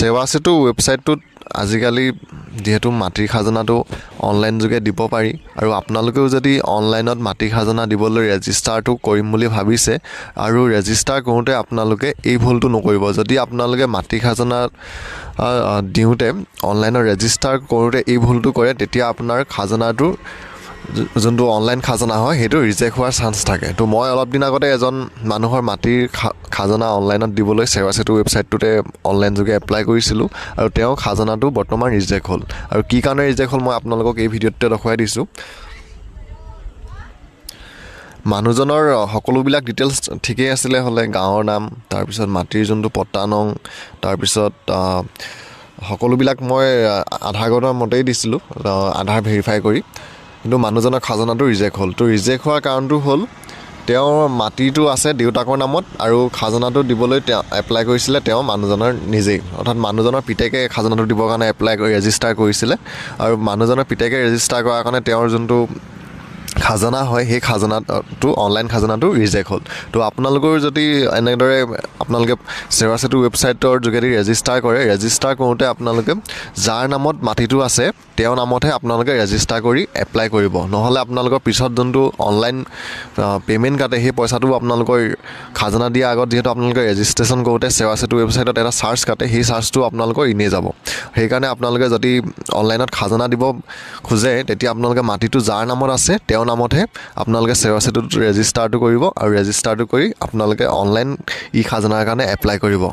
সেৱা সেতু ৱেবছাইটটোত আজিকালি যেহেতু মাটিৰ খাজনাটো অনলাইন যোগে দিব পাৰি আৰু আপোনালোকেও যদি অনলাইনত মাটিৰ খাজনা দিবলৈ ৰেজিষ্টাৰটো কৰিম বুলি ভাবিছে আৰু ৰেজিষ্টাৰ কৰোঁতে আপোনালোকে এই ভুলটো নকৰিব। যদি আপোনালোকে মাটিৰ খাজনা দিওঁতে অনলাইনত ৰেজিষ্টাৰ কৰোঁতে এই ভুলটো কৰে তেতিয়া আপোনাৰ খাজনাটো যোনটো অনলাইন খাজনা হয় সেইটো ৰিজেক্ট হোৱাৰ চান্স থাকে। তো মই অলপ দিন আগতে এজন মানুহৰ মাটিৰ খাজনা অনলাইনত দিবলৈ সেৱা সেতু ৱেবছাইটটোতে অনলাইন যোগে এপ্লাই কৰিছিলোঁ আৰু তেওঁ খাজনাটো বৰ্তমান ৰিজেক্ট হ'ল। আৰু কি কাৰণে ৰিজেক্ট হ'ল মই আপোনালোকক এই ভিডিঅ'টোতে দেখুৱাই দিছোঁ। মানুহজনৰ সকলোবিলাক ডিটেইলছ ঠিকেই আছিলে হ'লে, গাঁৱৰ নাম, তাৰপিছত মাটিৰ যোনটো পট্টা নং, তাৰপিছত সকলোবিলাক মই আধাৰ কাৰ্ডৰ মতেই দিছিলোঁ, আধাৰ ভেৰিফাই কৰি। কিন্তু মানুহজনৰ খাজনাটো ৰিজেক্ট হ'ল। তো ৰিজেক্ট হোৱাৰ কাৰণটো হ'ল তেওঁৰ মাটিটো আছে দেউতাকৰ নামত আৰু খাজনাটো দিবলৈ তেওঁ এপ্লাই কৰিছিলে তেওঁ মানুহজনৰ নিজেই, অৰ্থাৎ মানুহজনৰ পিতেকে খাজনাটো দিবৰ কাৰণে ৰেজিষ্টাৰ কৰিছিলে আৰু মানুহজনৰ পিতেকে ৰেজিষ্টাৰ কৰাৰ কাৰণে তেওঁৰ যোনটো খাজনা হয় সেই খাজনাটো অনলাইন খাজনাটো ৰিজেক্ট হ'ল। তো আপোনালোকৰ যদি এনেদৰে আপোনালোকে সেৱা সেতু ৱেবছাইটৰ যোগেদি ৰেজিষ্টাৰ কৰে, ৰেজিষ্টাৰ কৰোঁতে আপোনালোকে যাৰ নামত মাটিটো আছে তেওঁৰ নামতহে আপোনালোকে ৰেজিষ্টাৰ কৰি এপ্লাই কৰিব। নহ'লে আপোনালোকৰ পিছত যোনটো অনলাইন পে'মেণ্ট কাটে সেই পইচাটো আপোনালোকৰ খাজনা দিয়াৰ আগত যিহেতু আপোনালোকে ৰেজিষ্ট্ৰেশ্যন কৰোঁতে সেৱা সেতু ৱেবছাইটত এটা চাৰ্জ কাটে, সেই চাৰ্জটো আপোনালোকৰ এনেই যাব। সেইকাৰণে আপোনালোকে যদি অনলাইনত খাজনা দিব খোজে তেতিয়া আপোনালোকে মাটিটো যাৰ নামত আছে তেওঁৰ নামতহে আপোনালোকে সেৱা সেতুত ৰেজিষ্টাৰটো কৰিব আৰু ৰেজিষ্টাৰটো কৰি আপোনালোকে অনলাইন ই খাজনাৰ কাৰণে এপ্লাই কৰিব।